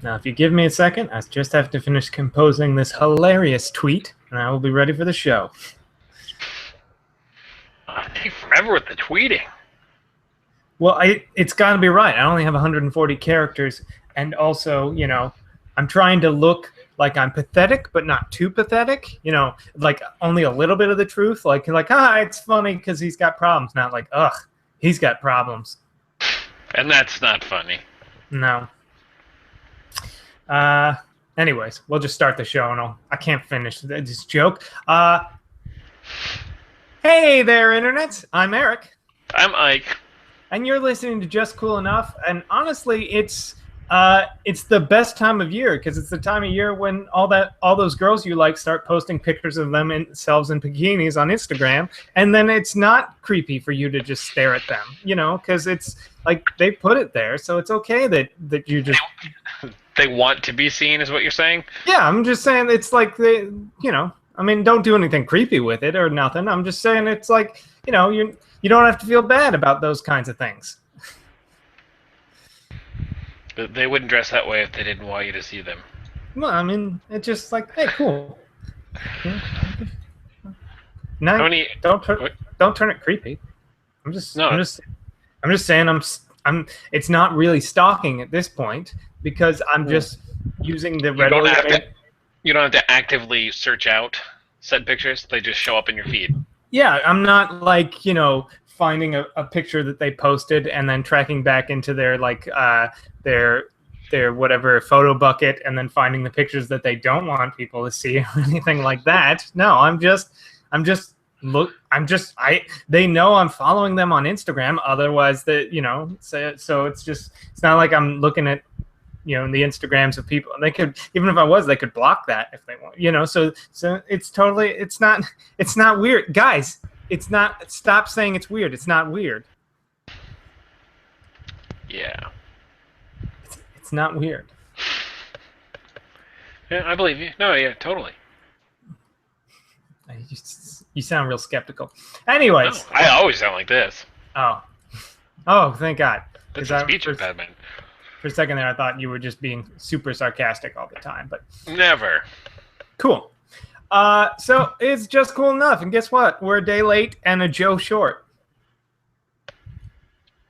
Now, if you give me a second, I just have to finish composing this hilarious tweet, and I will be ready for the show. Take forever with the tweeting. Well, it's got to be right. I only have 140 characters, and also, I'm trying to look like I'm pathetic, but not too pathetic. Like only a little bit of the truth. Like it's funny because he's got problems. Not like, ugh, he's got problems. And that's not funny. No. Anyways, we'll just start the show, and I can't finish this joke. Hey there, Internet. I'm Eric. I'm Ike. And you're listening to Just Cool Enough. And honestly, it's the best time of year because it's the time of year when all those girls you like start posting pictures of themselves in bikinis on Instagram, and then it's not creepy for you to just stare at them, because it's like they put it there, so it's okay that you just. They want to be seen, is what you're saying? Yeah, I'm just saying it's like I mean, don't do anything creepy with it or nothing. I'm just saying it's like, you don't have to feel bad about those kinds of things. But they wouldn't dress that way if they didn't want you to see them. Well, I mean, it's just like, hey, cool. No, don't turn it creepy. I'm just saying it's not really stalking at this point because I'm just using the readily. You don't have to actively search out said pictures. They just show up in your feed. Yeah, I'm not like, finding a picture that they posted and then tracking back into their their whatever photo bucket and then finding the pictures that they don't want people to see or anything like that. No, they know I'm following them on Instagram. Otherwise, so it's not like I'm looking at the Instagrams of people. They could, even if I was, they could block that if they want. So it's not weird, guys. It's not. Stop saying it's weird. It's not weird. Yeah. It's not weird. Yeah, I believe you. No, yeah, totally. You sound real skeptical. Anyways. No, I always sound like this. Oh, thank God. That's a speech impediment. For a second there, I thought you were just being super sarcastic all the time, but never. Cool. So it's Just Cool Enough, and guess what? We're a day late and a Joe short.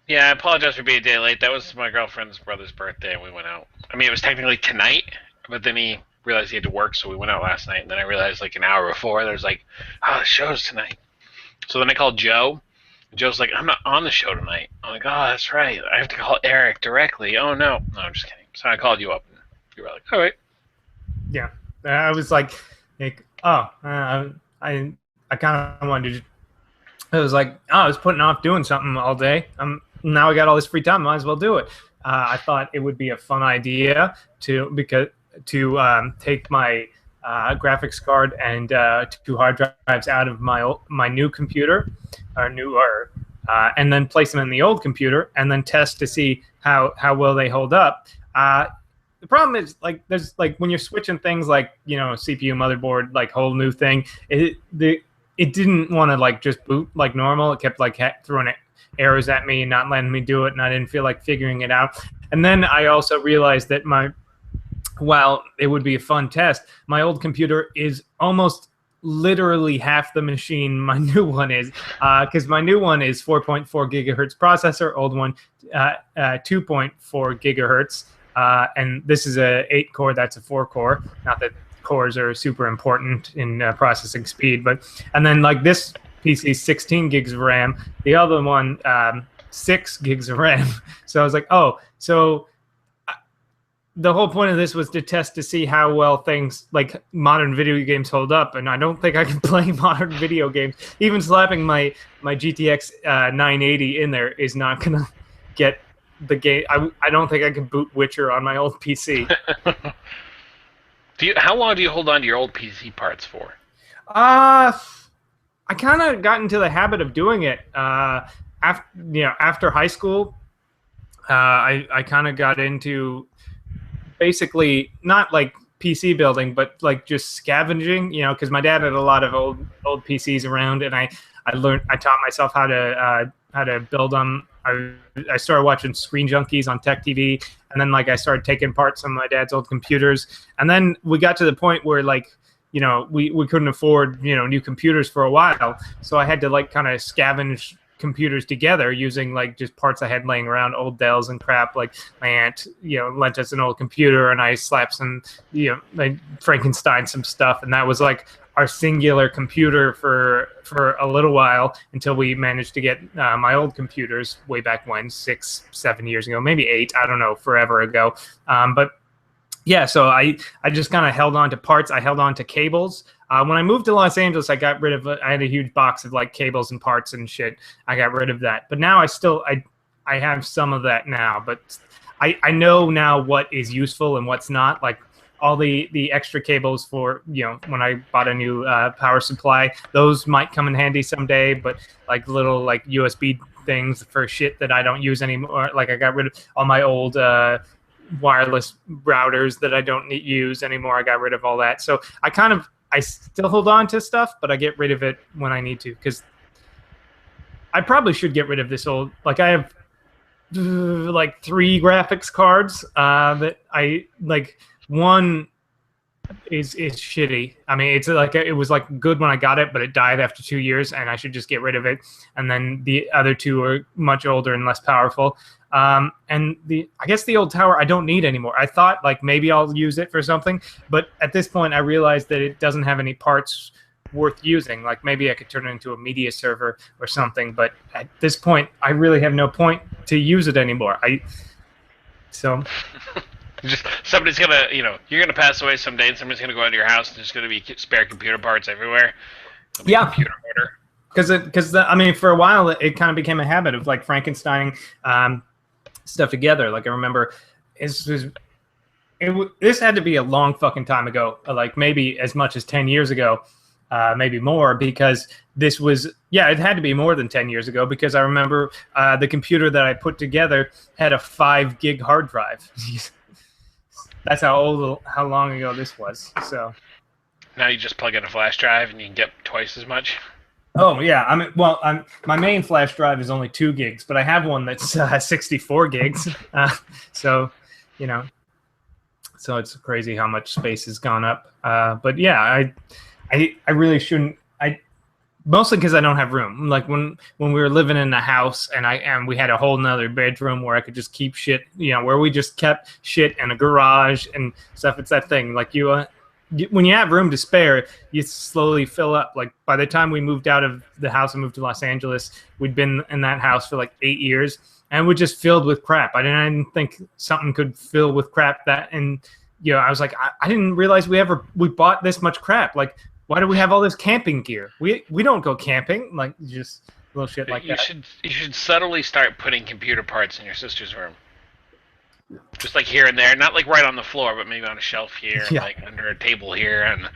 Yeah, I apologize for being a day late. That was my girlfriend's brother's birthday, and we went out. I mean, it was technically tonight, but then he realized he had to work, so we went out last night. And then I realized, like, an hour before, there's like, the show's tonight. So then I called Joe. Joe's like, I'm not on the show tonight. I'm like, oh, that's right. I have to call Eric directly. Oh, no. No, I'm just kidding. So I called you up, and you were like, all right. Yeah. I was like I kind of wanted to just, it was like, I was putting off doing something all day. Now I got all this free time. Might as well do it. I thought it would be a fun idea to take my graphics card and 2 hard drives out of my new computer, and then place them in the old computer and then test to see how well they hold up. The problem is, like, there's like when you're switching things, like CPU, motherboard, like whole new thing. It didn't want to like just boot like normal. It kept like throwing errors at me, not letting me do it, and I didn't feel like figuring it out. And then I also realized that while it would be a fun test, my old computer is almost literally half the machine my new one is, because my new one is 4.4 gigahertz processor, old one 2.4 gigahertz. And this is a 8-core, that's a 4-core. Not that cores are super important in processing speed, and then like this PC 16 gigs of RAM, the other one 6 gigs of RAM. So I was like, the whole point of this was to test to see how well things like modern video games hold up, and I don't think I can play modern video games. Even slapping my GTX 980 in there is not gonna get the game. I don't think I can boot Witcher on my old PC. How long do you hold on to your old PC parts for? I kind of got into the habit of doing it after high school. I kind of got into basically not like PC building, but like just scavenging. Because my dad had a lot of old PCs around, and I taught myself how to build them I started watching Screen Junkies on Tech TV, and then like I started taking apart some of my dad's old computers, and then we got to the point where like we couldn't afford new computers for a while, so I had to like kind of scavenge computers together using like just parts I had laying around, old Dells and crap. Like my aunt lent us an old computer, and I slapped some like Frankenstein some stuff, and that was like our singular computer for a little while until we managed to get my old computers way back when, 6-7 years ago, maybe 8, I don't know, forever ago. But yeah, so I just kind of held on to parts. I held on to cables. When I moved to Los Angeles, I got rid of I had a huge box of like cables and parts and shit. I got rid of that. But now I have some of that now. But I know now what is useful and what's not. Like all the extra cables for when I bought a new power supply, those might come in handy someday. But like little like USB things for shit that I don't use anymore. Like I got rid of all my old wireless routers that I don't use anymore. I got rid of all that. So I still hold on to stuff, but I get rid of it when I need to, because I probably should get rid of this old, like I have like 3 graphics cards that I like. One is shitty. I mean, it's like it was like good when I got it, but it died after 2 years, and I should just get rid of it. And then the other 2 are much older and less powerful. And I guess the old tower I don't need anymore. I thought like maybe I'll use it for something, but at this point I realized that it doesn't have any parts worth using. Like maybe I could turn it into a media server or something, but at this point I really have no point to use it anymore. So just somebody's gonna, you're gonna pass away someday, and somebody's gonna go into your house, and there's gonna be spare computer parts everywhere. Yeah. Computer order. Because I mean, for a while it kind of became a habit of like Frankenstein stuff together. Like I remember, this had to be a long fucking time ago, like maybe as much as 10 years ago, maybe more, because this was, it had to be more than 10 years ago, because I remember the computer that I put together had a 5 gig hard drive. That's how long ago this was. So now you just plug in a flash drive and you can get twice as much. Oh yeah, my main flash drive is only 2 gigs, but I have one that's 64 gigs. So it's crazy how much space has gone up. But yeah, I really shouldn't. Mostly because I don't have room. Like when we were living in the house and we had a whole nother bedroom where I could just keep shit, where we just kept shit in a garage and stuff. It's that thing. Like when you have room to spare, you slowly fill up. Like by the time we moved out of the house and moved to Los Angeles, we'd been in that house for like 8 years, and we're just filled with crap. I didn't think something could fill with crap I was like, I didn't realize we bought this much crap. Like, why do we have all this camping gear? We don't go camping. Like just little shit like that. You should subtly start putting computer parts in your sister's room. Just like here and there, not like right on the floor, but maybe on a shelf here, and like under a table here, and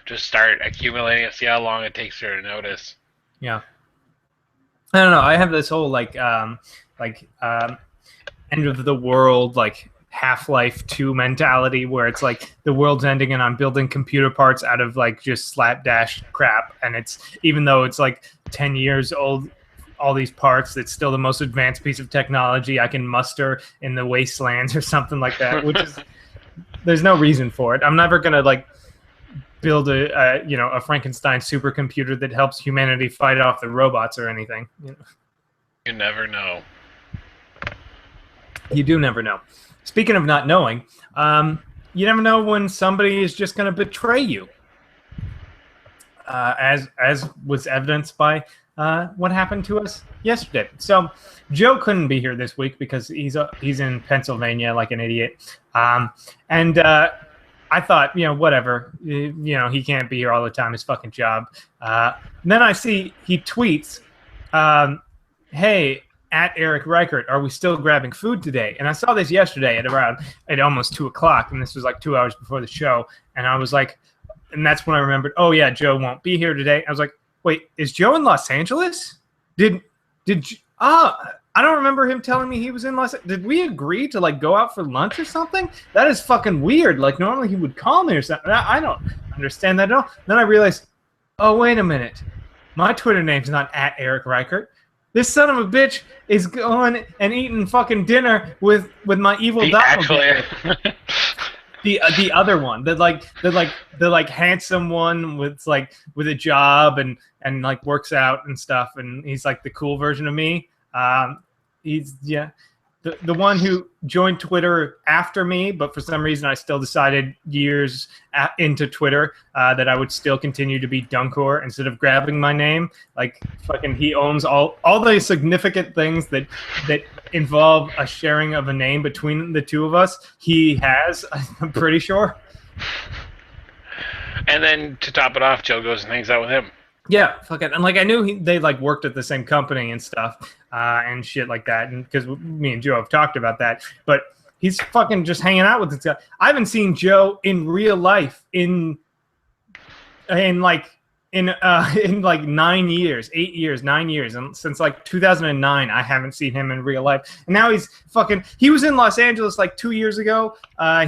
just start accumulating and see how long it takes her to notice. Yeah. I don't know. I have this whole end of the world, like Half-Life 2 mentality, where it's like the world's ending and I'm building computer parts out of like just slapdash crap, and it's, even though it's like 10 years old, all these parts, it's still the most advanced piece of technology I can muster in the wastelands or something like that, which is, there's no reason for it. I'm never gonna like build a Frankenstein supercomputer that helps humanity fight off the robots or anything. You never know. You do never know. Speaking of not knowing, you never know when somebody is just gonna betray you, as was evidenced by what happened to us yesterday. So Joe couldn't be here this week because he's in Pennsylvania like an idiot. And I thought, whatever, he can't be here all the time, his fucking job. Then I see he tweets, hey, at Eric Reichert, are we still grabbing food today? And I saw this yesterday at almost 2 o'clock, and this was like 2 hours before the show. And I was like, and that's when I remembered, oh yeah, Joe won't be here today. I was like, wait, is Joe in Los Angeles? I don't remember him telling me he was in Los Angeles. Did we agree to like go out for lunch or something? That is fucking weird. Like normally he would call me or something. I don't understand that at all. Then I realized, oh, wait a minute. My Twitter name's not at Eric Reichert. this son of a bitch is going and eating fucking dinner with my evil doppelganger. The other one, the handsome one with a job and like works out and stuff, and he's like the cool version of me. He's the one who joined Twitter after me, but for some reason I still decided years into Twitter that I would still continue to be Dunkor instead of grabbing my name. Like fucking, he owns all the significant things that involve a sharing of a name between the two of us. He has, I'm pretty sure. And then to top it off, Joe goes and hangs out with him. Yeah, fucking, and like I knew they like worked at the same company and stuff, and shit like that, and because me and Joe have talked about that, but he's fucking just hanging out with this guy. I haven't seen Joe in real life in like 9 years, 8 years, 9 years, and since like 2009, I haven't seen him in real life. And now he's fucking. He was in Los Angeles like 2 years ago.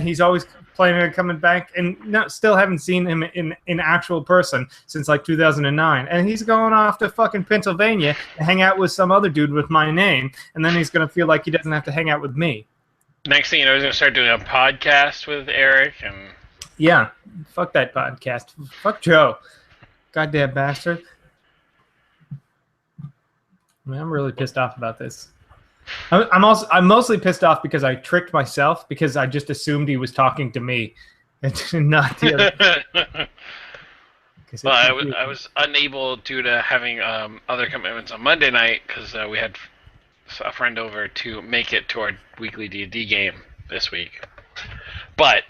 He's always planning on coming back, and still haven't seen him in actual person since like 2009. And he's going off to fucking Pennsylvania to hang out with some other dude with my name, and then he's gonna feel like he doesn't have to hang out with me. Next thing you know, he's gonna start doing a podcast with Eric, and yeah, fuck that podcast. Fuck Joe, goddamn bastard. I mean, I'm really pissed off about this. I'm mostly pissed off because I tricked myself because I just assumed he was talking to me and not the other. Well, I was unable due to having other commitments on Monday night because we had a friend over to make it to our weekly D&D game this week. But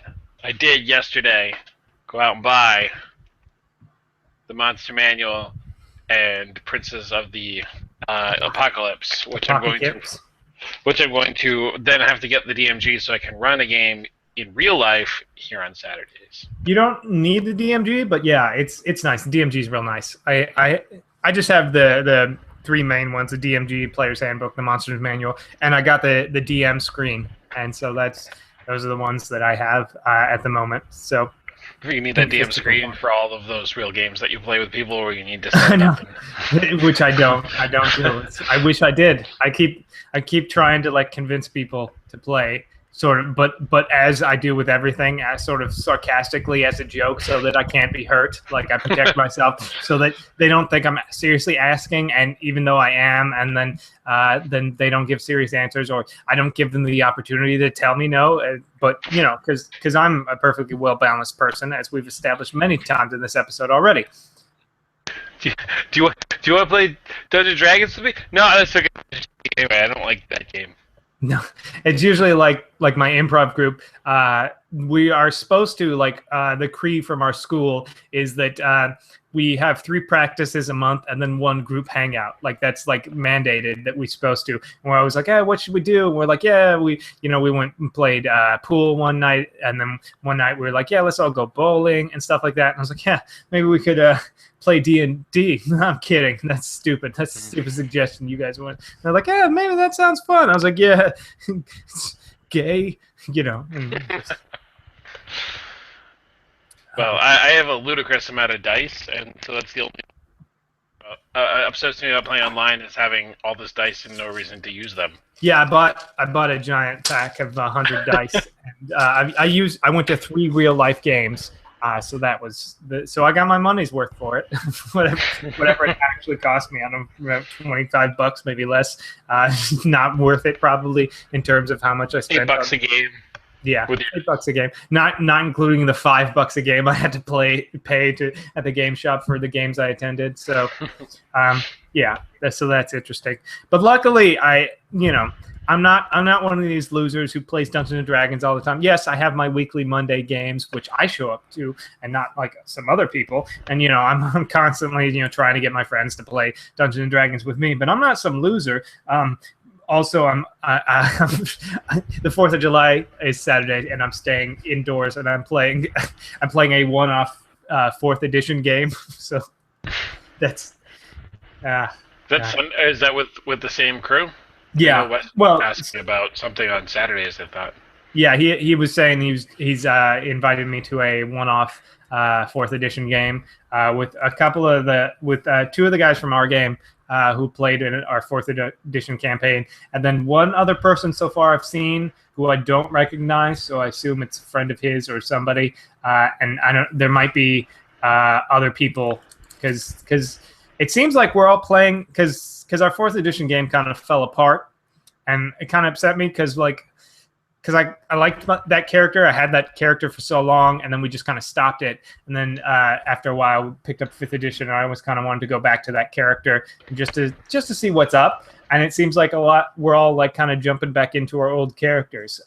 I did yesterday go out and buy the Monster Manual and Princes of the Apocalypse, which I'm going to then have to get the DMG so I can run a game in real life here on Saturdays. You don't need the DMG, but yeah, it's nice. The DMG is real nice. I just have the three main ones: the DMG, Player's Handbook, the Monsters Manual, and I got the DM screen, and so those are the ones that I have at the moment. So you need that DM screen for all of those real games that you play with people, or you need to set it up. Which I don't do. I wish I did. I keep trying to like convince people to play, sort of, but as I do with everything, as sort of sarcastically as a joke, so that I can't be hurt. Like I protect myself so that they don't think I'm seriously asking, and even though I am, and then they don't give serious answers, or I don't give them the opportunity to tell me no. But you know, because I'm a perfectly well balanced person, as we've established many times in this episode already. Do you want to play Dungeons & Dragons with me? No, that's okay. Anyway, I don't like that game. No, it's usually like my improv group. We are supposed to the Cree from our school is that we have 3 practices a month and then 1 group hangout. Like that's like mandated that we're supposed to. And we're always like, hey, what should we do? And we're like, yeah, we went and played pool one night, and then one night we were like, yeah, let's all go bowling and stuff like that. And I was like, yeah, maybe we could play D&D. No, I'm kidding. That's stupid. That's a stupid suggestion you guys want. And they're like, yeah, maybe that sounds fun. I was like, yeah, it's gay, Well, I have a ludicrous amount of dice, and so that's the only upsets me about playing online is having all this dice and no reason to use them. Yeah, I bought a giant pack of 100 dice, and I went to 3 real life games. So that was so I got my money's worth for it. whatever it actually cost me, I don't know, $25, maybe less. Not worth it probably in terms of how much I spent. $8 a game. Yeah, $8 a game. Not including the $5 a game I had to pay to at the game shop for the games I attended. So, yeah, that's interesting. But luckily, I'm not one of these losers who plays Dungeons and Dragons all the time. Yes, I have my weekly Monday games, which I show up to, and not like some other people. And I'm constantly trying to get my friends to play Dungeons and Dragons with me. But I'm not some loser. Also, the 4th of July is Saturday, and I'm staying indoors, and I'm playing a one-off 4th edition game. So that's is that with the same crew? Yeah. Well, asking about something on Saturdays, I thought. Yeah, he was saying he's invited me to a one-off 4th edition game with a couple of 2 of the guys from our game. who played in our 4th edition campaign, and then one other person so far I've seen who I don't recognize, so I assume it's a friend of his or somebody. And I don't. There might be other people because it seems like we're all playing because our 4th edition game kind of fell apart, and it kind of upset me because I liked that character. I had that character for so long, and then we just kind of stopped it. And then after a while, we picked up 5th edition, and I always kind of wanted to go back to that character just to see what's up. And it seems like we're all like kind of jumping back into our old characters,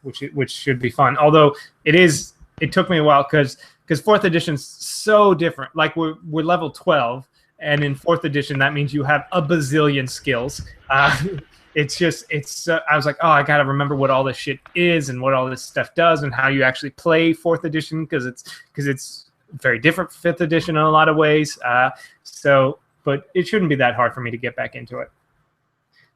which should be fun. Although it took me a while because 4th edition's so different. Like we're level 12, and in 4th edition that means you have a bazillion skills. I was like, oh, I gotta remember what all this shit is and what all this stuff does and how you actually play 4th edition because it's very different from 5th edition in a lot of ways. But it shouldn't be that hard for me to get back into it.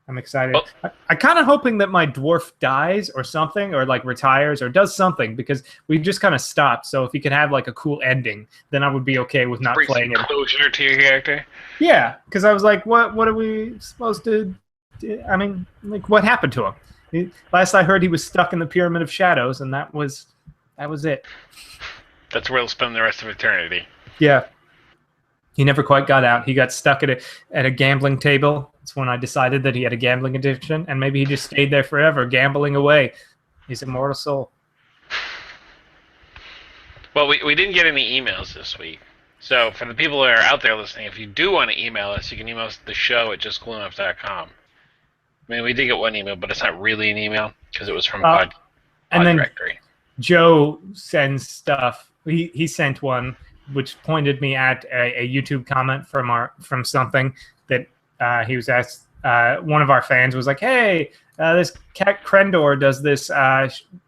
I'm excited. Oh. I'm kind of hoping that my dwarf dies or something, or like retires or does something, because we just kind of stopped. So if he could have like a cool ending, then I would be okay with not playing it. Closure to your character. Yeah, because I was like, what are we supposed to? I mean, like, what happened to him? Last I heard, he was stuck in the Pyramid of Shadows, and that was it. That's where he'll spend the rest of eternity. Yeah. He never quite got out. He got stuck at a gambling table. That's when I decided that he had a gambling addiction, and maybe he just stayed there forever, gambling away his immortal soul. Well, we didn't get any emails this week. So for the people that are out there listening, if you do want to email us, you can email us at the show at justcoolenough.com. I mean, we did get one email, but it's not really an email because it was from Pod Directory. Joe sends stuff. He sent one which pointed me at a YouTube comment from something that he was asked. One of our fans was like, "Hey, this Cat Krendor does this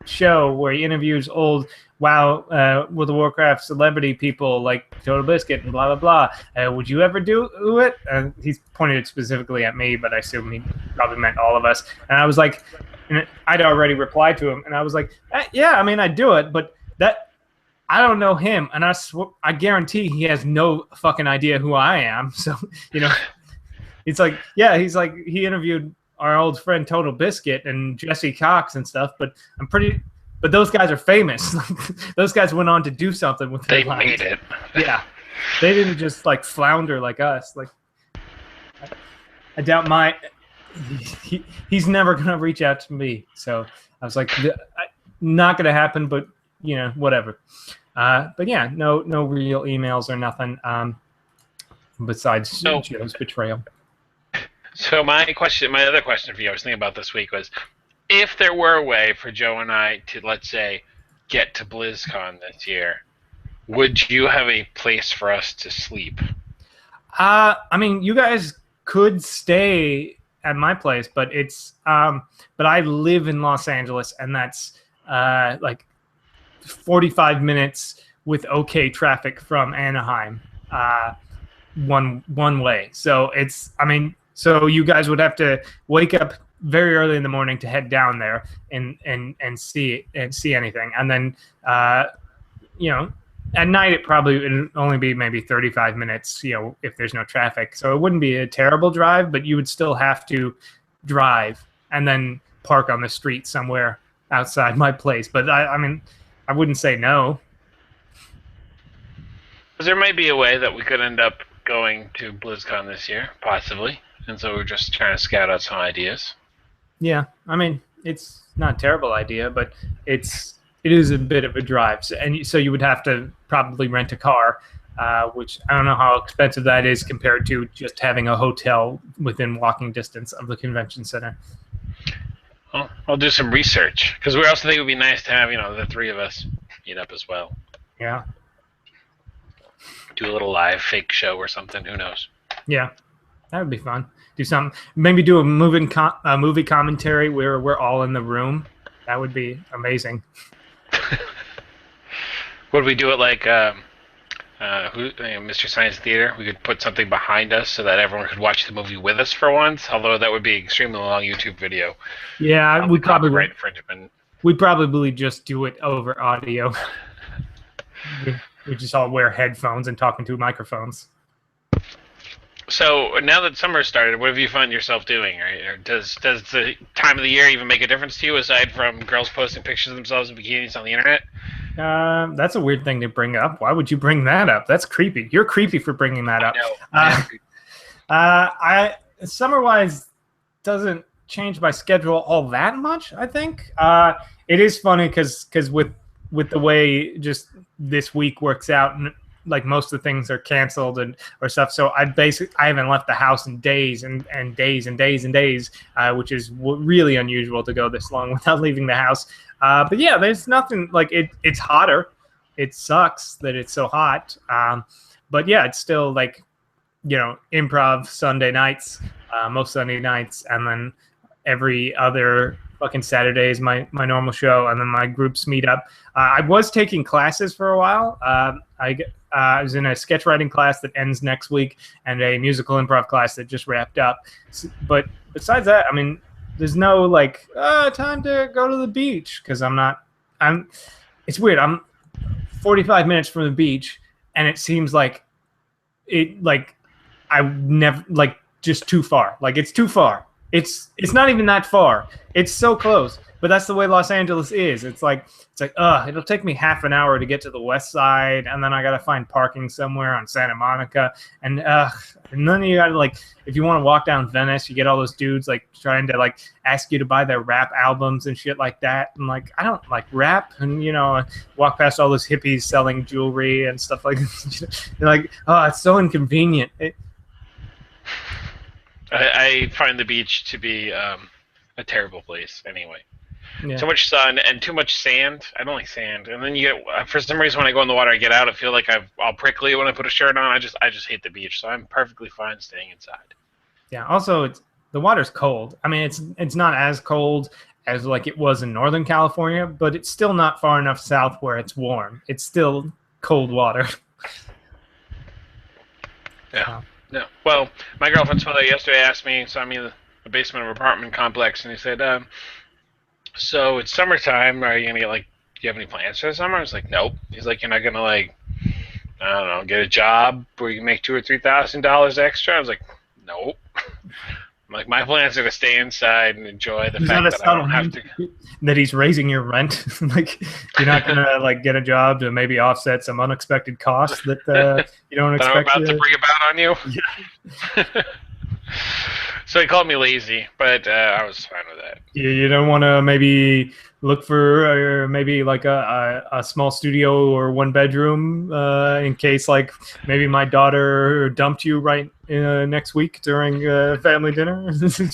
show where he interviews old World of Warcraft celebrity people like Total Biscuit and blah blah blah. Would you ever do it?" And he's pointed it specifically at me, but I assume he probably meant all of us. And I was like, and I'd already replied to him, and I was like, "Yeah, I mean, I'd do it, but that." I don't know him, and I guarantee he has no fucking idea who I am. So, it's like, yeah, he interviewed our old friend Total Biscuit and Jesse Cox and stuff, but but those guys are famous. Those guys went on to do something with their lives. They made it. Yeah. They didn't just like flounder like us. Like, I doubt he's never going to reach out to me. So I was like, not going to happen, but whatever. But yeah, no real emails or nothing besides Joe's betrayal. So my other question for you, I was thinking about this week, was if there were a way for Joe and I to, let's say, get to BlizzCon this year, would you have a place for us to sleep? I mean, you guys could stay at my place, but but I live in Los Angeles, and that's like 45 minutes with okay traffic from Anaheim, one way. So so you guys would have to wake up very early in the morning to head down there and see anything, and then at night it probably would only be maybe 35 minutes, if there's no traffic. So it wouldn't be a terrible drive, but you would still have to drive and then park on the street somewhere outside my place. But I mean, I wouldn't say no. There might be a way that we could end up going to BlizzCon this year, possibly. And so we're just trying to scout out some ideas. Yeah, I mean, it's not a terrible idea, but it is a bit of a drive. So you would have to probably rent a car, which I don't know how expensive that is compared to just having a hotel within walking distance of the convention center. Well, I'll do some research, because we also think it would be nice to have, the three of us meet up as well. Yeah. Do a little live fake show or something. Who knows? Yeah, that would be fun. Do something. Maybe do a movie commentary where we're all in the room. That would be amazing. Would we do it like Mr. Science Theater? We could put something behind us so that everyone could watch the movie with us for once, although that would be an extremely long YouTube video. Yeah, we'd probably just do it over audio. We just all wear headphones and talk into microphones. So now that summer started, what have you found yourself doing? Or does the time of the year even make a difference to you aside from girls posting pictures of themselves in bikinis on the internet? That's a weird thing to bring up. Why would you bring that up? That's creepy. You're creepy for bringing that I up. know. I Uh, am. I summer wise doesn't change my schedule all that much. I think it is funny because with the way just this week works out, and like most of the things are canceled and or stuff. So I haven't left the house in days and days and days and days, which is really unusual to go this long without leaving the house. But yeah, there's nothing like it. It's hotter. It sucks that it's so hot. But yeah, it's still like improv Sunday nights, most Sunday nights, and then every other fucking Saturday is my normal show, and then my groups meet up. I was taking classes for a while. I was in a sketch writing class that ends next week, and a musical improv class that just wrapped up. But besides that, I mean, there's no like time to go to the beach because I'm not. I'm. It's weird. I'm 45 minutes from the beach, and it seems like it like I never like just too far. Like it's too far. It's not even that far. It's so close. But that's the way Los Angeles is. It's like it'll take me half an hour to get to the west side, and then I gotta find parking somewhere on Santa Monica, and then you gotta like if you want to walk down Venice, you get all those dudes like trying to like ask you to buy their rap albums and shit like that, and like I don't like rap, and walk past all those hippies selling jewelry and stuff like that. They're like, oh, it's so inconvenient. I find the beach to be a terrible place anyway. Yeah. Too much sun and too much sand. I don't like sand. And then you get for some reason when I go in the water, I get out. I feel like I'll prickly when I put a shirt on. I just hate the beach. So I'm perfectly fine staying inside. Yeah. Also, the water's cold. I mean, it's not as cold as like it was in Northern California, but it's still not far enough south where it's warm. It's still cold water. Yeah. No. Well, my girlfriend's father yesterday asked me, saw me in the basement of an apartment complex, and he said, so it's summertime. Are you going to get, like, do you have any plans for the summer? I was like, nope. He's like, you're not going to, like, I don't know, get a job where you can make $2,000 or $3,000 extra? I was like, nope. I'm like, my plans are to stay inside and enjoy the fact that I don't have to. That he's raising your rent. Like, you're not going to, like, get a job to maybe offset some unexpected costs that you don't expect. I'm about to bring about on you? Yeah. So he called me lazy, but I was fine with that. You don't want to maybe look for maybe like a small studio or one bedroom in case like maybe my daughter dumped you right next week during family dinner. Not saying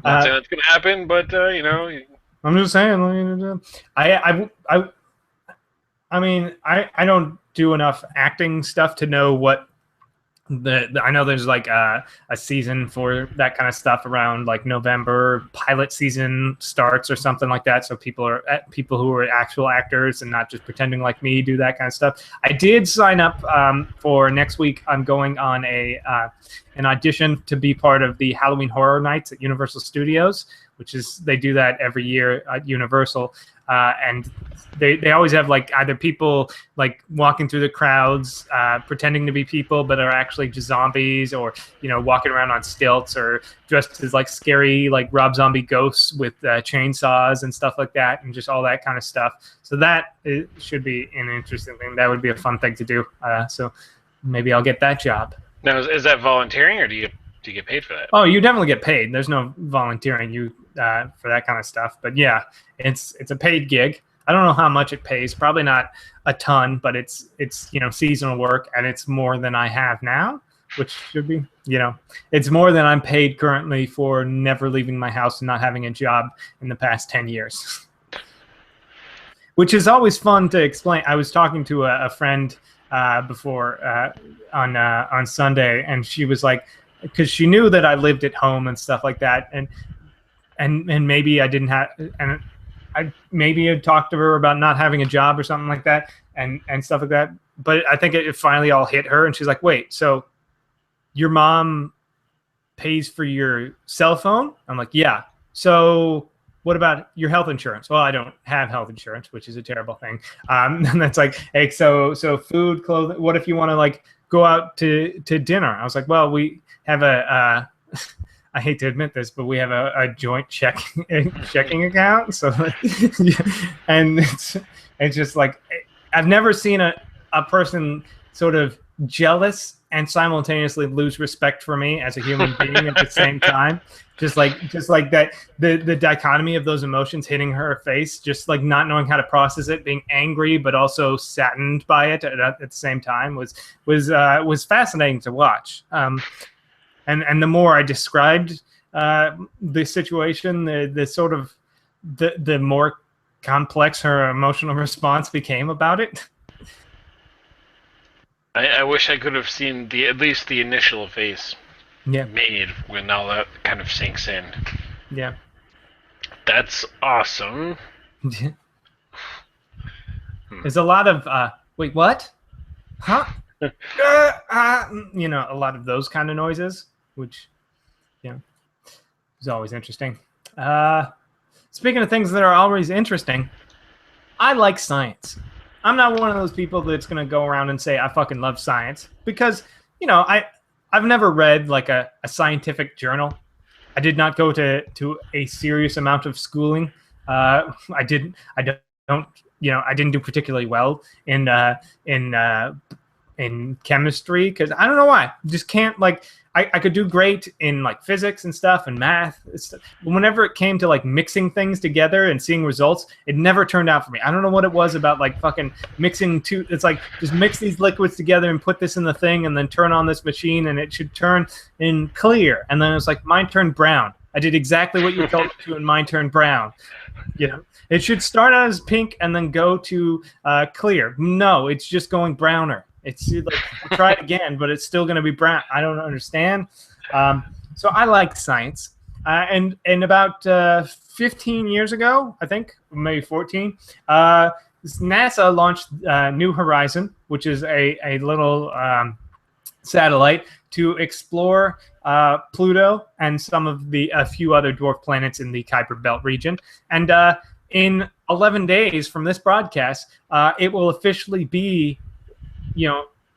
that's gonna happen, but I'm just saying. I mean, I don't do enough acting stuff to know what. I know there's like a season for that kind of stuff around like November. Pilot season starts or something like that. So people who are actual actors and not just pretending like me do that kind of stuff. I did sign up for next week. I'm going on an audition to be part of the Halloween Horror Nights at Universal Studios, which is they do that every year at Universal. And they always have like either people like walking through the crowds pretending to be people but are actually just zombies, or walking around on stilts, or dressed as like scary like Rob Zombie ghosts with chainsaws and stuff like that, and just all that kind of stuff. So that should be an interesting thing. That would be a fun thing to do. So maybe I'll get that job. Now, is that volunteering, or do you get paid for that? Oh, you definitely get paid. There's no volunteering for that kind of stuff. But yeah, it's a paid gig. I don't know how much it pays. Probably not a ton, but it's seasonal work, and it's more than I have now, which should be it's more than I'm paid currently for never leaving my house and not having a job in the past 10 years. Which is always fun to explain. I was talking to a friend before on Sunday, and she was like, because she knew that I lived at home and stuff like that, and maybe I didn't have, and I maybe had talked to her about not having a job or something like that, and stuff like that. But I think it finally all hit her, and she's like, "Wait, so your mom pays for your cell phone?" I'm like, "Yeah." So what about your health insurance? Well, I don't have health insurance, which is a terrible thing. And that's like, hey, so food, clothing. What if you want to like go out to dinner? I was like, well, we have a I hate to admit this, but we have a joint checking account. So, yeah, and it's just like I've never seen a person sort of jealous and simultaneously lose respect for me as a human being at the same time. Just like that, the dichotomy of those emotions hitting her face, just like not knowing how to process it, being angry but also saddened by it at the same time was fascinating to watch. And the more I described the situation, the sort of the more complex her emotional response became about it. I wish I could have seen at least the initial face made when all that kind of sinks in. Yeah. That's awesome. There's a lot of wait, what? Huh? You know, a lot of those kind of noises, which is always interesting. Speaking of things that are always interesting, I like science. I'm not one of those people that's going to go around and say I fucking love science because, you know, I've never read like a scientific journal. I did not go to a serious amount of schooling. I didn't do particularly well in chemistry because I don't know why. Just can't like. I could do great in like physics and stuff and math. Whenever it came to like mixing things together and seeing results, it never turned out for me. I don't know what it was about like fucking mixing two. It's like just mix these liquids together and put this in the thing and then turn on this machine and it should turn in clear. And then it's like mine turned brown. I did exactly what you told me to and mine turned brown. You know, it should start out as pink and then go to clear. No, it's just going browner. It's like try it again, but it's still going to be brown. I don't understand. So I like science. And about 15 years ago, I think, maybe 14, NASA launched New Horizon, which is a little satellite to explore Pluto and some of a few other dwarf planets in the Kuiper Belt region. And in 11 days from this broadcast, it will officially be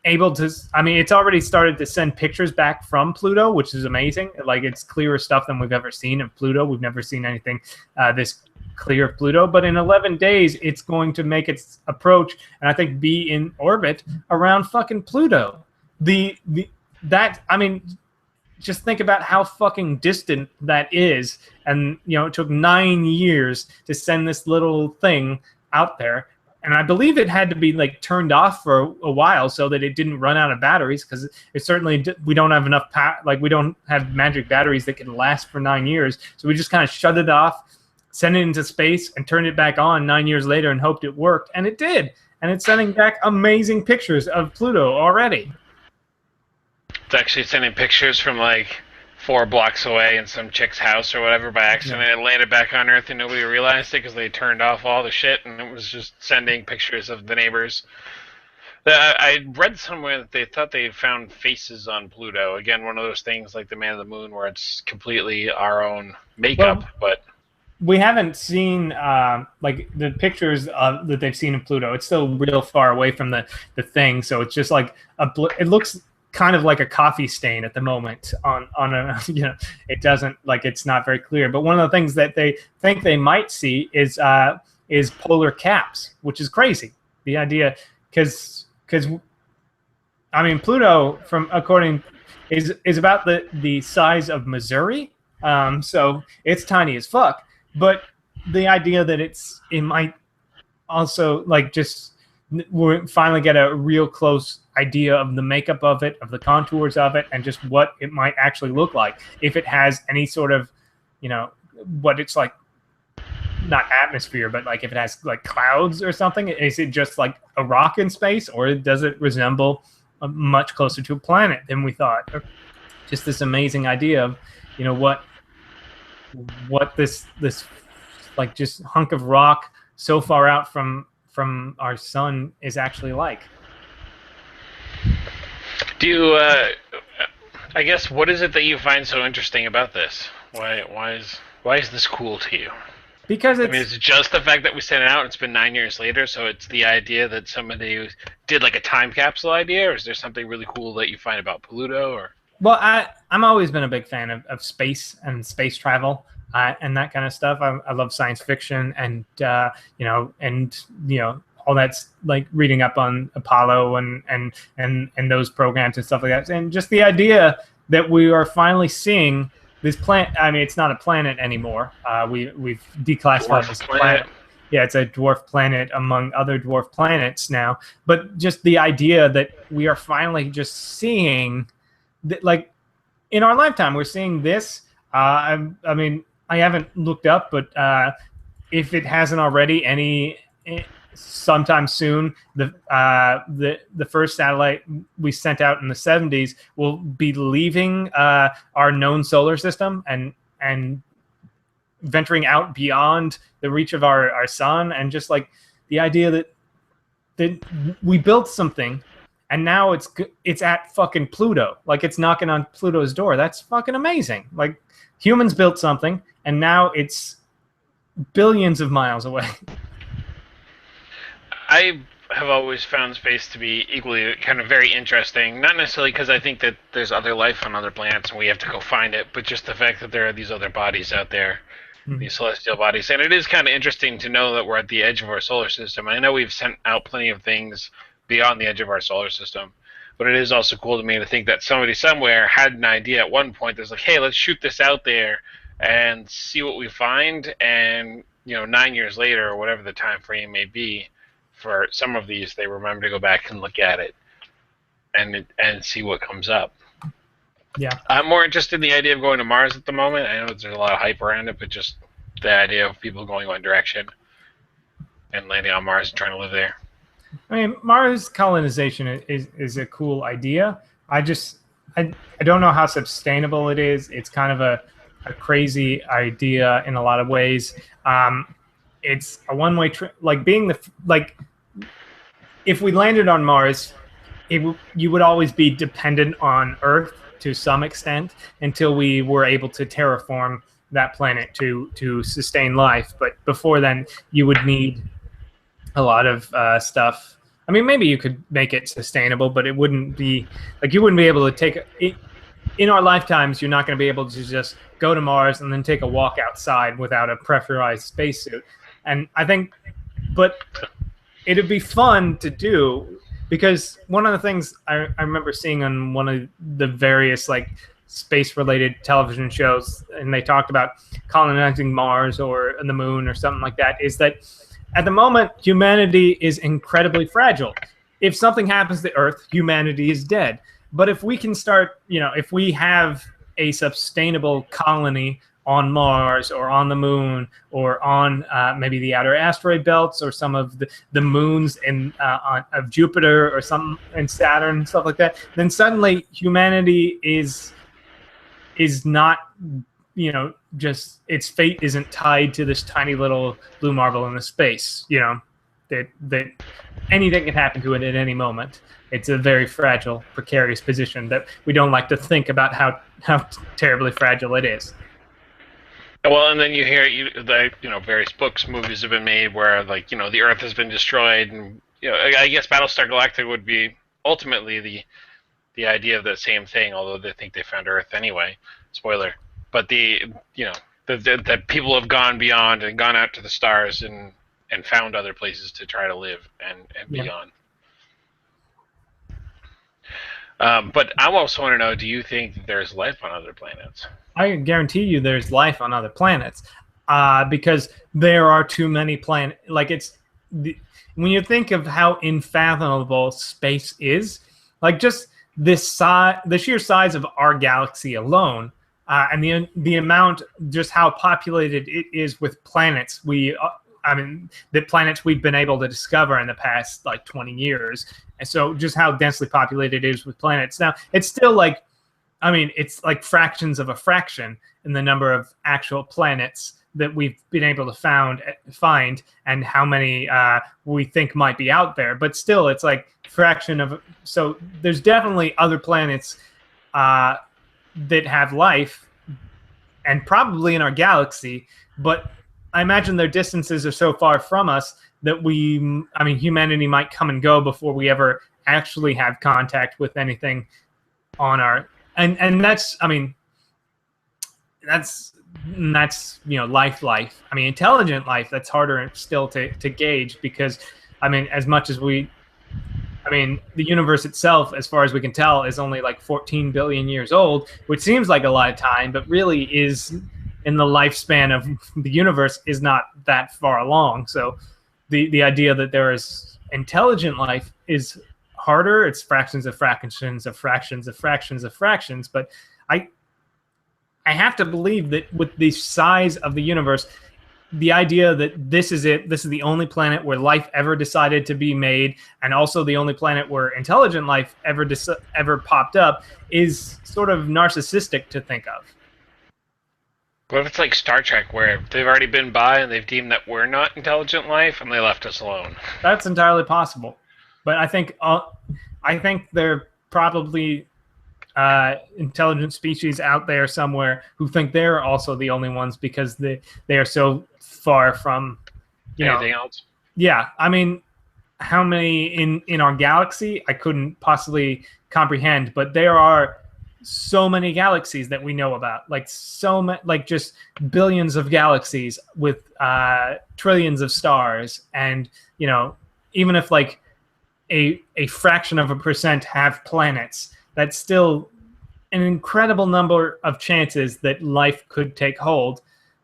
able to, I mean, it's already started to send pictures back from Pluto, which is amazing. Like, it's clearer stuff than we've ever seen of Pluto. We've never seen anything this clear of Pluto. But in 11 days, it's going to make its approach and I think be in orbit around fucking Pluto. I mean, just think about how fucking distant that is. And, it took 9 years to send this little thing out there. And I believe it had to be like turned off for a while so that it didn't run out of batteries, because it certainly we don't have enough we don't have magic batteries that can last for 9 years. So we just kind of shut it off, sent it into space, and turned it back on 9 years later and hoped it worked, and it did. And it's sending back amazing pictures of Pluto already. It's actually sending pictures from like 4 blocks away in some chick's house or whatever by accident. Yeah. It landed back on Earth and nobody realized it because they turned off all the shit, and it was just sending pictures of the neighbors. I read somewhere that they thought they found faces on Pluto. Again, one of those things like the Man of the Moon where it's completely our own makeup. But we haven't seen like the pictures that they've seen of Pluto. It's still real far away from the thing, so it's just like it looks kind of like a coffee stain at the moment on a, it doesn't, like, it's not very clear. But one of the things that they think they might see is polar caps, which is crazy. The idea, because I mean, Pluto, is about the size of Missouri, so it's tiny as fuck. But the idea that it might also, like, just we'll finally get a real close idea of the makeup of it, of the contours of it, and just what it might actually look like. If it has any sort of, what it's like, not atmosphere, but like if it has like clouds or something. Is it just like a rock in space, or does it resemble much closer to a planet than we thought? Just this amazing idea of, what this like just hunk of rock so far out from our sun is actually like. Do you, I guess, what is it that you find so interesting about this? Why is this cool to you? because I mean, it's it's just the fact that we sent it out. It's been 9 years later, so it's the idea that somebody did like a time capsule idea, or is there something really cool that you find about Pluto? Or well, I'm always been a big fan of space and space travel. And that kind of stuff. I love science fiction, and all that's like reading up on Apollo and those programs and stuff like that, and just the idea that we are finally seeing this planet. I mean, it's not a planet anymore. We've declassified dwarf this planet? planet. Yeah, it's a dwarf planet among other dwarf planets now. But just the idea that we are finally just seeing, that, like in our lifetime, we're seeing this. I mean, I haven't looked up, but if it hasn't already, sometime soon, the first satellite we sent out in the 70s will be leaving our known solar system and venturing out beyond the reach of our sun, and just like the idea that we built something and now it's at fucking Pluto, like it's knocking on Pluto's door. That's fucking amazing. Like humans built something and now it's billions of miles away. I have always found space to be equally kind of very interesting. Not necessarily because I think that there's other life on other planets and we have to go find it, but just the fact that there are these other bodies out there, these celestial bodies. And it is kind of interesting to know that we're at the edge of our solar system. I know we've sent out plenty of things beyond the edge of our solar system, but it is also cool to me to think that somebody somewhere had an idea at one point that's like, hey, let's shoot this out there and see what we find. And 9 years later, or whatever the time frame may be, for some of these, they remember to go back and look at it and see what comes up. Yeah, I'm more interested in the idea of going to Mars at the moment. I know there's a lot of hype around it, but just the idea of people going one direction and landing on Mars and trying to live there. I mean, Mars colonization is a cool idea. I don't know how sustainable it is. It's kind of a crazy idea in a lot of ways. It's a one-way trip. Like if we landed on Mars, you would always be dependent on Earth to some extent until we were able to terraform that planet to sustain life. But before then, you would need a lot of stuff. I mean, maybe you could make it sustainable, but it wouldn't be like you wouldn't be able to take it. In our lifetimes, you're not going to be able to just go to Mars and then take a walk outside without a pressurized spacesuit. And I think, but it'd be fun to do, because one of the things I remember seeing on one of the various like space-related television shows, and they talked about colonizing Mars or the moon or something like that, is that at the moment, humanity is incredibly fragile. If something happens to Earth, humanity is dead. But if we can start, if we have a sustainable colony on Mars or on the moon or on maybe the outer asteroid belts or some of the moons of Jupiter or some and Saturn and stuff like that, then suddenly humanity is not, just its fate isn't tied to this tiny little blue marble in the space. That anything can happen to it at any moment. It's a very fragile, precarious position that we don't like to think about how terribly fragile it is. Well, and then you hear various books, movies have been made where the Earth has been destroyed, and I guess Battlestar Galactica would be ultimately the idea of the same thing, although they think they found Earth anyway. Spoiler. But the people have gone beyond and gone out to the stars and found other places to try to live and beyond. But I also want to know, do you think that there's life on other planets? I can guarantee you there's life on other planets, because there are too many planets. Like when you think of how unfathomable space is, like just the sheer size of our galaxy alone, and the amount, just how populated it is with planets. The planets we've been able to discover in the past 20 years. And so just how densely populated it is with planets. Now, it's still it's like fractions of a fraction in the number of actual planets that we've been able to find and how many we think might be out there. But still, it's like fraction of. So there's definitely other planets that have life, and probably in our galaxy, but I imagine their distances are so far from us that I mean, humanity might come and go before we ever actually have contact with anything on our, and that's, I mean, that's life. I mean, intelligent life, that's harder still to gauge, because I mean, as much as I mean, the universe itself, as far as we can tell, is only like 14 billion years old, which seems like a lot of time, but really is, in the lifespan of the universe, is not that far along. So the idea that there is intelligent life is harder. It's fractions of fractions of fractions of fractions of fractions. But I have to believe that with the size of the universe, the idea that this is the only planet where life ever decided to be made, and also the only planet where intelligent life ever popped up, is sort of narcissistic to think of. What if it's like Star Trek, where they've already been by and they've deemed that we're not intelligent life and they left us alone? That's entirely possible, but I think there are probably intelligent species out there somewhere who think they're also the only ones, because they are so far from anything else. Yeah, I mean, how many in our galaxy I couldn't possibly comprehend, but there are so many galaxies that we know about, like just billions of galaxies with trillions of stars, and even if like a fraction of a percent have planets, that's still an incredible number of chances that life could take hold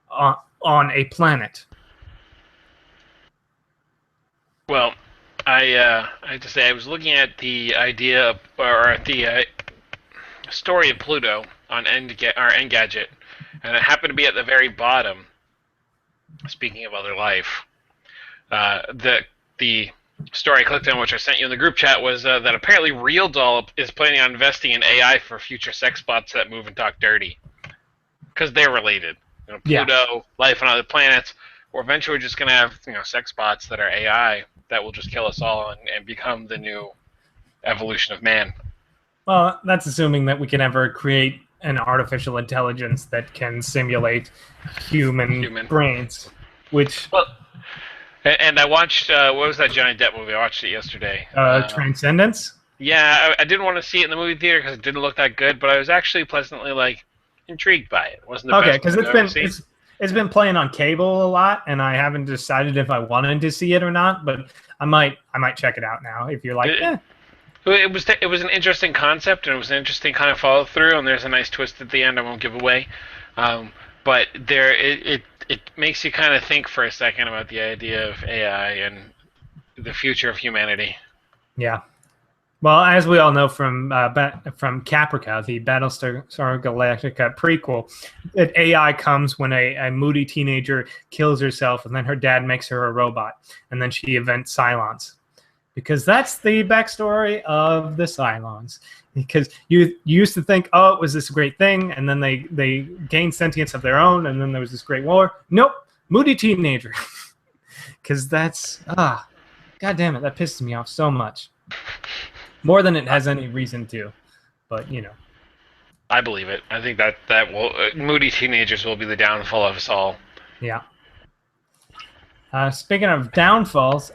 on a planet. Well, I have to say, I was looking at the idea of, or the story of Pluto on Engadget, and it happened to be at the very bottom. Speaking of other life, the story I clicked on, which I sent you in the group chat, was that apparently Real Doll is planning on investing in AI for future sex bots that move and talk dirty, because they're related. Pluto, life on other planets. Or eventually we're just going to have sex bots that are AI that will just kill us all and become the new evolution of man. Well, that's assuming that we can ever create an artificial intelligence that can simulate human brains, which... Well, and I watched, what was that Johnny Depp movie? I watched it yesterday. Transcendence? Yeah, I didn't want to see it in the movie theater because it didn't look that good, but I was actually pleasantly, intrigued by it. It wasn't the best because it's been playing on cable a lot, and I haven't decided if I wanted to see it or not, but I might check it out now if you're like, It was an interesting concept, and it was an interesting kind of follow through, and there's a nice twist at the end I won't give away. But it makes you kind of think for a second about the idea of AI and the future of humanity. Yeah. Well, as we all know from Caprica, the Battlestar Galactica prequel, that AI comes when a moody teenager kills herself, and then her dad makes her a robot, and then she invents Cylons. Because that's the backstory of the Cylons. Because you used to think, oh, it was this great thing, and then they gained sentience of their own, and then there was this great war. Nope, moody teenager. Because that's, God damn it, that pisses me off so much. More than it has any reason to, but I believe it. I think that will moody teenagers will be the downfall of us all. Yeah. Speaking of downfalls,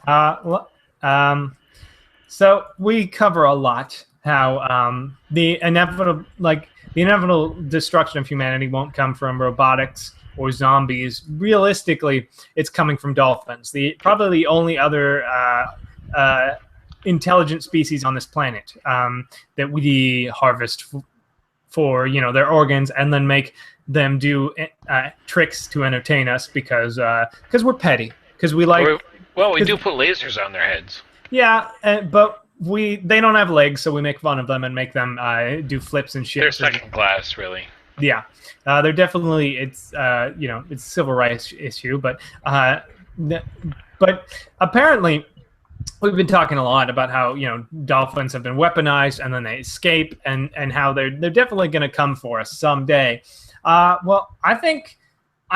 so we cover a lot how the inevitable destruction of humanity won't come from robotics or zombies. Realistically, it's coming from dolphins. Probably the only other intelligent species on this planet that we harvest for their organs, and then make them do tricks to entertain us because we're petty, because we like. Well, we do put lasers on their heads. Yeah, but they don't have legs, so we make fun of them and make them do flips and shit. They're second class, really. Yeah, they're definitely it's a civil rights issue, but apparently. We've been talking a lot about how dolphins have been weaponized, and then they escape, and how they're definitely going to come for us someday. Well, I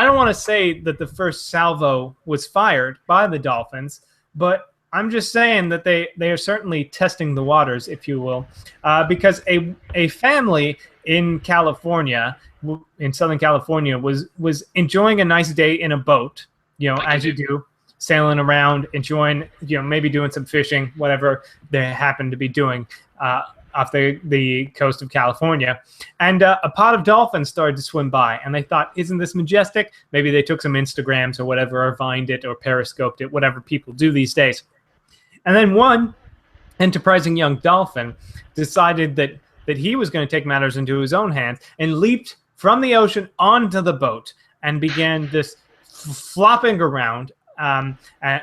don't want to say that the first salvo was fired by the dolphins, but I'm just saying that they are certainly testing the waters, if you will, because a family in California, in Southern California, was enjoying a nice day in a boat, Like as you do, sailing around, enjoying, maybe doing some fishing, whatever they happen to be doing off the coast of California. And a pod of dolphins started to swim by, and they thought, isn't this majestic? Maybe they took some Instagrams or whatever, or Vined it or Periscoped it, whatever people do these days. And then one enterprising young dolphin decided that he was going to take matters into his own hands and leaped from the ocean onto the boat and began this flopping around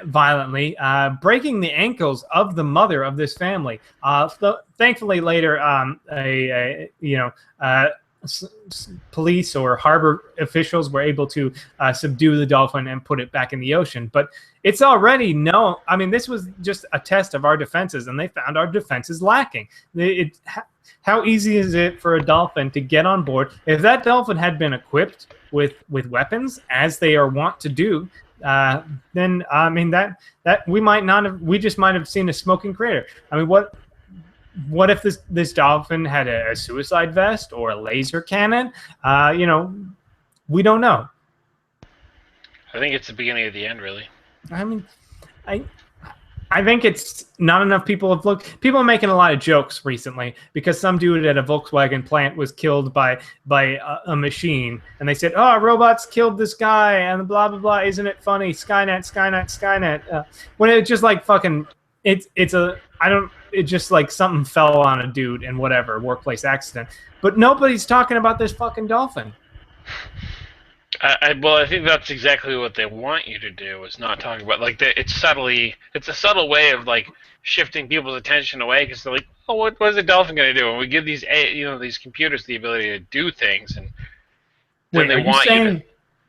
violently, breaking the ankles of the mother of this family. Thankfully, later, police or harbor officials were able to subdue the dolphin and put it back in the ocean. But it's already known. I mean, this was just a test of our defenses, and they found our defenses lacking. How easy is it for a dolphin to get on board? If that dolphin had been equipped with weapons, as they are wont to do, then I mean that we might not have. We just might have seen a smoking crater. I mean, what if this dolphin had a suicide vest or a laser cannon? We don't know. I think it's the beginning of the end, really. I mean, I think it's not enough people have looked. People are making a lot of jokes recently because some dude at a Volkswagen plant was killed by a machine, and they said, "Oh, robots killed this guy," and blah blah blah. Isn't it funny? Skynet, Skynet, Skynet. When it's just like fucking, it's just like something fell on a dude and whatever, workplace accident. But nobody's talking about this fucking dolphin. Well, I think that's exactly what they want you to do, is not talk about, like, it's a subtle way of, like, shifting people's attention away, because they're like, oh, what is a dolphin going to do? And we give these computers the ability to do things, and then Are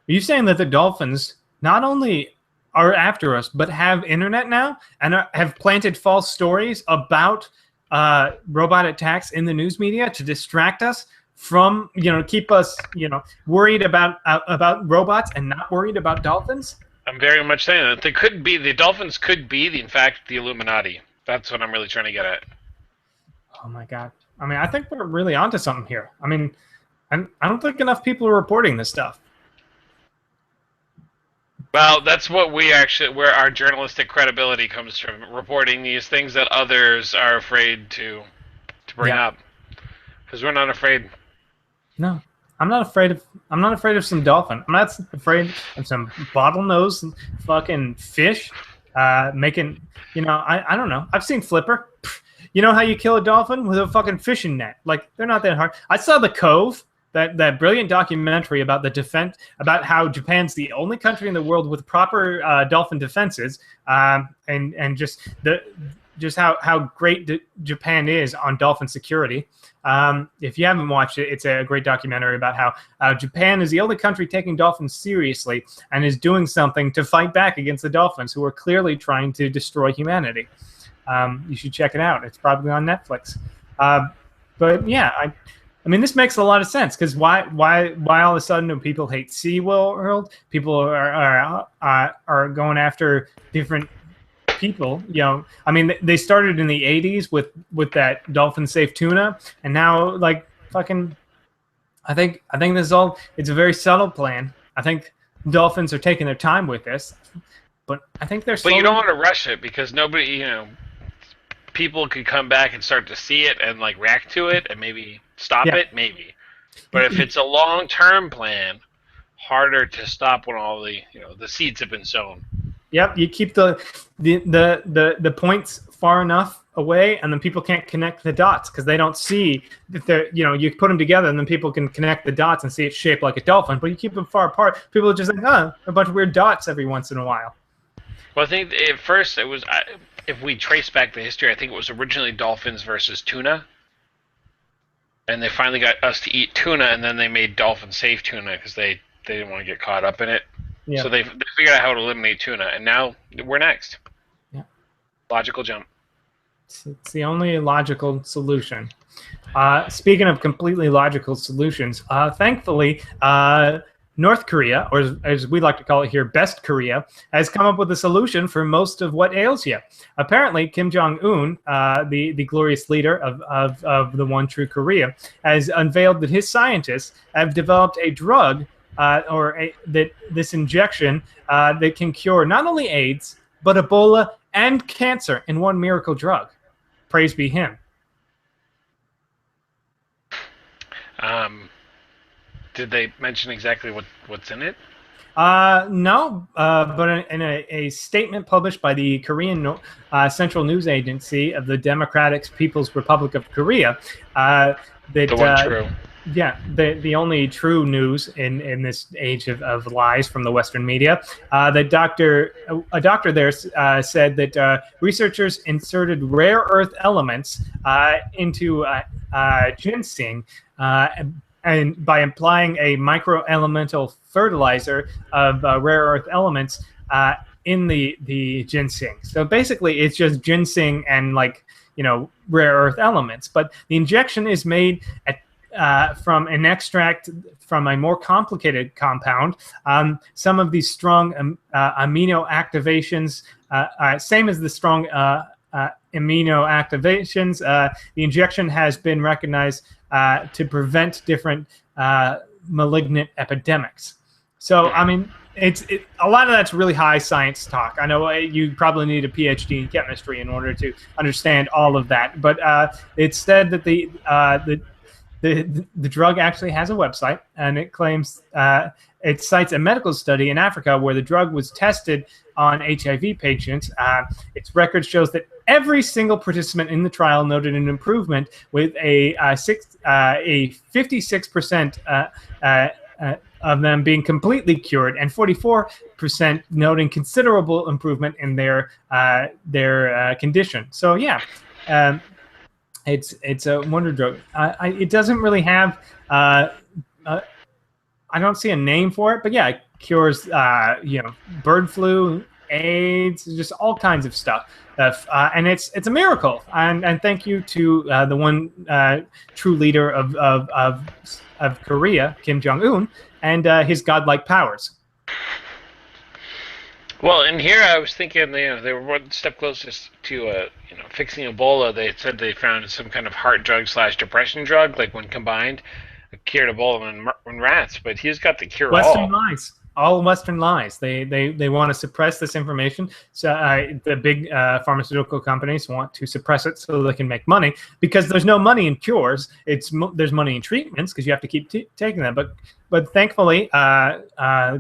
you saying that the dolphins not only are after us, but have internet now, and have planted false stories about robot attacks in the news media to distract us from, keep us, worried about robots and not worried about dolphins? I'm very much saying that the dolphins could be, in fact, the Illuminati. That's what I'm really trying to get at. Oh my God. I mean, I think we're really onto something here. I mean, I don't think enough people are reporting this stuff. Well, that's where our journalistic credibility comes from, reporting these things that others are afraid to bring up. Because we're not afraid. No, I'm not afraid of some dolphin. I'm not afraid of some bottlenose fucking fish making, I don't know. I've seen Flipper. You know how you kill a dolphin? With a fucking fishing net. Like, they're not that hard. I saw The Cove, that brilliant documentary about about how Japan's the only country in the world with proper dolphin defenses, and just how great Japan is on dolphin security. If you haven't watched it, it's a great documentary about how Japan is the only country taking dolphins seriously and is doing something to fight back against the dolphins, who are clearly trying to destroy humanity. You should check it out. It's probably on Netflix. But yeah, I mean, this makes a lot of sense, because why all of a sudden do people hate SeaWorld? People are going after different people. I mean, they started in the 80s with that dolphin safe tuna, and now, like, fucking, I think this is all, it's a very subtle plan. I think dolphins are taking their time with this, but I think they're slowly... But you don't want to rush it, because nobody, people could come back and start to see it and, like, react to it and maybe stop it, maybe. But if it's a long-term plan, harder to stop when all the seeds have been sown. Yep, you keep the points far enough away, and then people can't connect the dots because they don't see that they're, you put them together, and then people can connect the dots and see it shaped like a dolphin. But you keep them far apart, people are just like, a bunch of weird dots every once in a while. Well, I think at first it was, if we trace back the history, I think it was originally dolphins versus tuna. And they finally got us to eat tuna, and then they made dolphin-safe tuna because they didn't want to get caught up in it. Yeah. So they figured out how to eliminate tuna, and now we're next. Yeah. Logical jump. It's the only logical solution. Speaking of completely logical solutions, thankfully, North Korea, or as we like to call it here, Best Korea, has come up with a solution for most of what ails you. Apparently, Kim Jong-un, the glorious leader of the one true Korea, has unveiled that his scientists have developed a drug that this injection that can cure not only AIDS but Ebola and cancer in one miracle drug. Praise be him. Did they mention exactly what's in it? No, but in a statement published by the Korean Central News Agency of the Democratic People's Republic of Korea, that The one true. yeah, the only true news in this age of lies from the Western media, that a doctor there said that researchers inserted rare earth elements into ginseng, and by applying a microelemental fertilizer of rare earth elements in the ginseng. So basically, it's just ginseng and rare earth elements. But the injection is made from an extract from a more complicated compound. Some of these strong amino activations, same as the strong amino activations, the injection has been recognized to prevent different malignant epidemics. So, I mean, a lot of that's really high science talk. I know you probably need a PhD in chemistry in order to understand all of that. But it's said that the drug actually has a website, and it claims it cites a medical study in Africa where the drug was tested on HIV patients. Its record shows that every single participant in the trial noted an improvement with a 56% of them being completely cured, and 44% noting considerable improvement in their condition. So yeah. It's a wonder drug. It doesn't really have. I don't see a name for it, but yeah, it cures bird flu, AIDS, just all kinds of stuff. And it's a miracle. And thank you to the one true leader of Korea, Kim Jong-un, and his godlike powers. Well, in here I was thinking, they were one step closest to fixing Ebola. They said they found some kind of heart drug / depression drug, like when combined, it cured Ebola in rats. But he's got the cure Western lies. All Western lies. They want to suppress this information. So the big pharmaceutical companies want to suppress it so they can make money, because there's no money in cures. There's money in treatments because you have to keep taking them. But thankfully,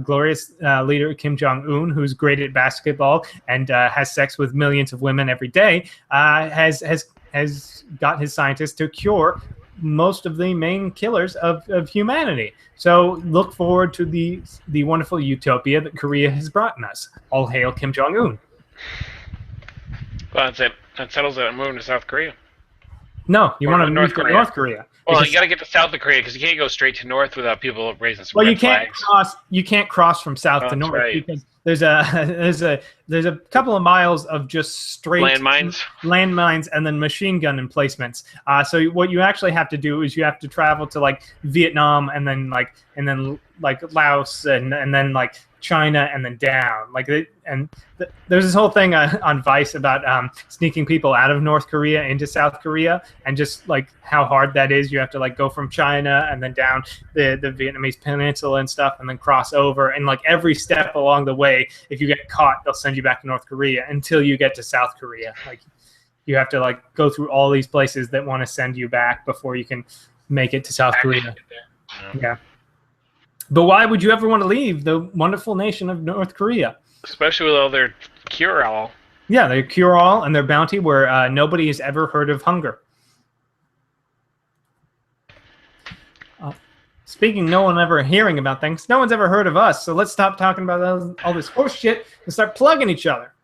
glorious leader Kim Jong-un, who's great at basketball and has sex with millions of women every day, has got his scientists to cure most of the main killers of humanity. So look forward to the wonderful utopia that Korea has brought us. All hail Kim Jong-un. Well, that's it. That settles it. I'm moving to South Korea. No, you want to move to North Korea. Well, you got to get to South Korea because you can't go straight to north without people raising some red flags. You can't cross from south to north, right, because there's a couple of miles of just straight landmines and then machine gun emplacements. So what you actually have to do is you have to travel to Vietnam and then Laos and then China and then down. There's this whole thing on Vice about sneaking people out of North Korea into South Korea, and just how hard that is. You have to go from China and then down the Vietnamese peninsula and stuff, and then cross over. And every step along the way, if you get caught, they'll send you back to North Korea until you get to South Korea. You have to go through all these places that want to send you back before you can make it to South Korea. Yeah. But why would you ever want to leave the wonderful nation of North Korea? Especially with all their cure-all. Yeah, their cure-all and their bounty where nobody has ever heard of hunger. Speaking no one ever hearing about things, no one's ever heard of us, so let's stop talking about all this horse shit and start plugging each other.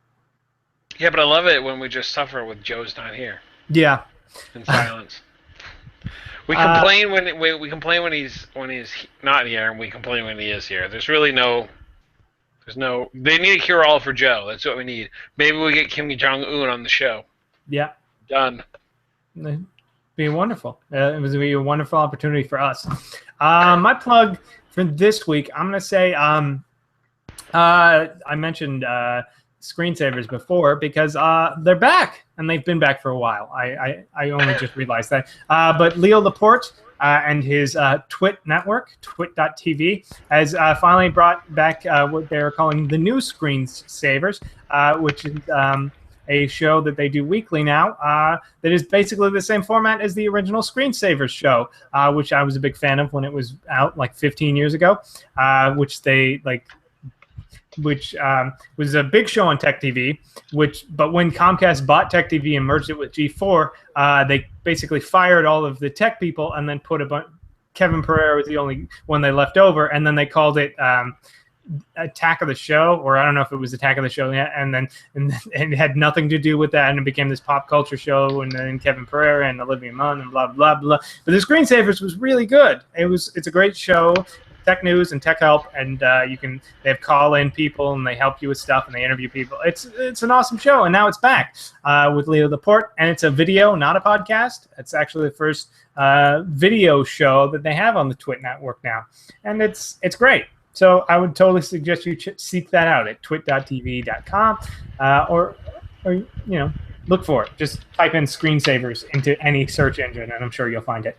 Yeah, but I love it when we just suffer with Joe's not here. Yeah. In silence. We complain we complain when he's not here, and we complain when he is here. There's really no. They need a cure-all for Joe. That's what we need. Maybe we get Kim Jong-un on the show. Yeah. Done. It'd be wonderful. It would be a wonderful opportunity for us. My plug for this week, I'm gonna say I mentioned screensavers before because they're back, and they've been back for a while. I only just realized that. But Leo Laporte and his Twit network, twit.tv, has finally brought back what they're calling the new Screensavers, which is a show that they do weekly now that is basically the same format as the original Screensavers show, which I was a big fan of when it was out like 15 years ago, which was a big show on Tech TV. But when Comcast bought Tech TV and merged it with G4, they basically fired all of the tech people and then put Kevin Pereira was the only one they left over, and then they called it Attack of the Show, or I don't know if it was Attack of the Show yet, and it had nothing to do with that, and it became this pop culture show, and then Kevin Pereira and Olivia Munn and blah blah blah. But the Screensavers was really good. It's a great show, tech news and tech help, and they have call-in people and they help you with stuff and they interview people. It's an awesome show, and now it's back with Leo Laporte, and it's a video, not a podcast. It's actually the first video show that they have on the Twit network now, and it's great. So I would totally suggest you seek that out at twit.tv.com, or look for it. Just type in Screensavers into any search engine, and I'm sure you'll find it.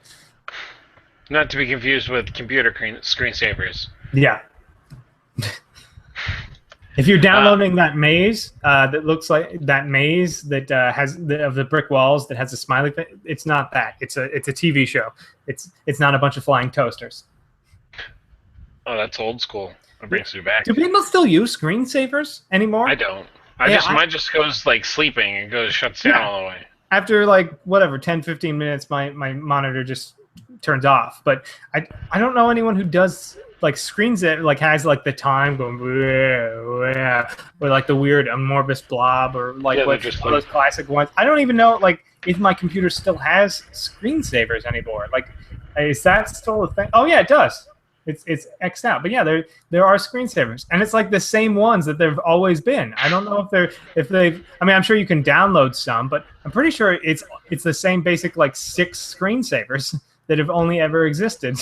Not to be confused with computer screensavers. Yeah. If you're downloading that maze that looks like that maze that has of the brick walls that has a smiley face, it's not that. It's a TV show. It's not a bunch of flying toasters. Oh, that's old school. It brings me back. Do people still use Screensavers anymore? I don't. Mine just goes like sleeping and shuts down all the way. After like whatever 10, 15 minutes, my monitor just turns off. But I don't know anyone who does like screens that like has like the time going or like the weird amorphous blob or like those classic ones. I don't even know like if my computer still has Screensavers anymore. Like, is that still a thing? Oh yeah, it does. It's X'd out, but yeah, there are Screensavers, and it's like the same ones that they've always been. I don't know if they've. I mean, I'm sure you can download some, but I'm pretty sure it's the same basic like 6 Screensavers that have only ever existed.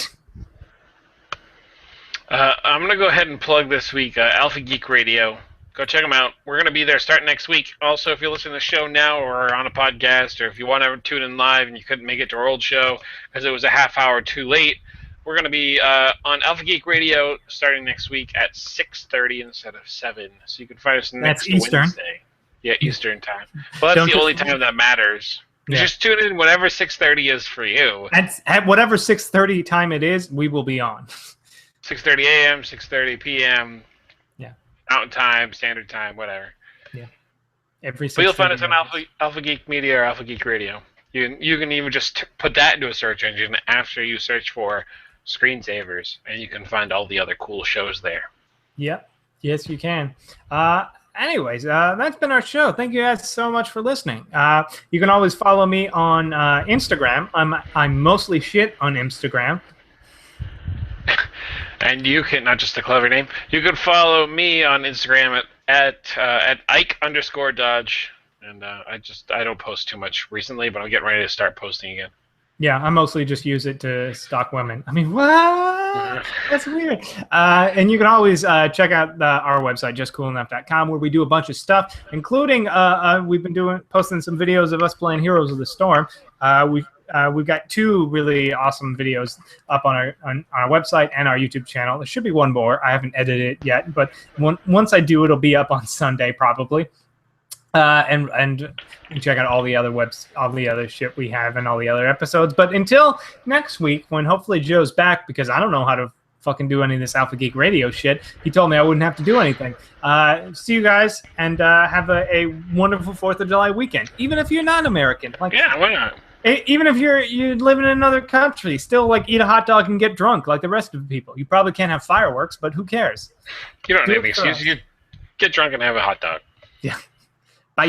I'm gonna go ahead and plug this week Alpha Geek Radio. Go check them out. We're gonna be there starting next week. Also, if you listen to the show now or on a podcast, or if you want to tune in live and you couldn't make it to our old show because it was a half hour too late. We're going to be on Alpha Geek Radio starting next week at 6:30 instead of 7. So you can find us next Wednesday. Yeah, Eastern time. Well, that's the only time that matters. Yeah. Just tune in whatever 6:30 is for you. At whatever 6:30 time it is, we will be on. 6:30 a.m., 6:30 p.m. Yeah. Mountain time, Standard Time, whatever. Yeah. But you'll find us on Alpha Geek Media or Alpha Geek Radio. You can even just put that into a search engine after you search for Screensavers, and you can find all the other cool shows there. Yep. Yes, you can. Anyways, that's been our show. Thank you guys so much for listening. You can always follow me on Instagram. I'm mostly shit on Instagram. And you can, not just a clever name, you can follow me on Instagram at Ike_Dodge. And I don't post too much recently, but I'm getting ready to start posting again. Yeah, I mostly just use it to stalk women. I mean, what? That's weird. And you can always check out our website, justcoolenough.com, where we do a bunch of stuff, including we've been posting some videos of us playing Heroes of the Storm. We've got 2 really awesome videos up on our website and our YouTube channel. There should be one more. I haven't edited it yet, but once I do, it'll be up on Sunday probably. And you check out all the other shit we have and all the other episodes. But until next week, when hopefully Joe's back, because I don't know how to fucking do any of this Alpha Geek Radio shit. He told me I wouldn't have to do anything. See you guys, and have a wonderful 4th of July weekend. Even if you're not American. Like, yeah, why not? Even if you live in another country, still like eat a hot dog and get drunk like the rest of the people. You probably can't have fireworks, but who cares? You don't have any excuse. You get drunk and have a hot dog. Yeah. Bye.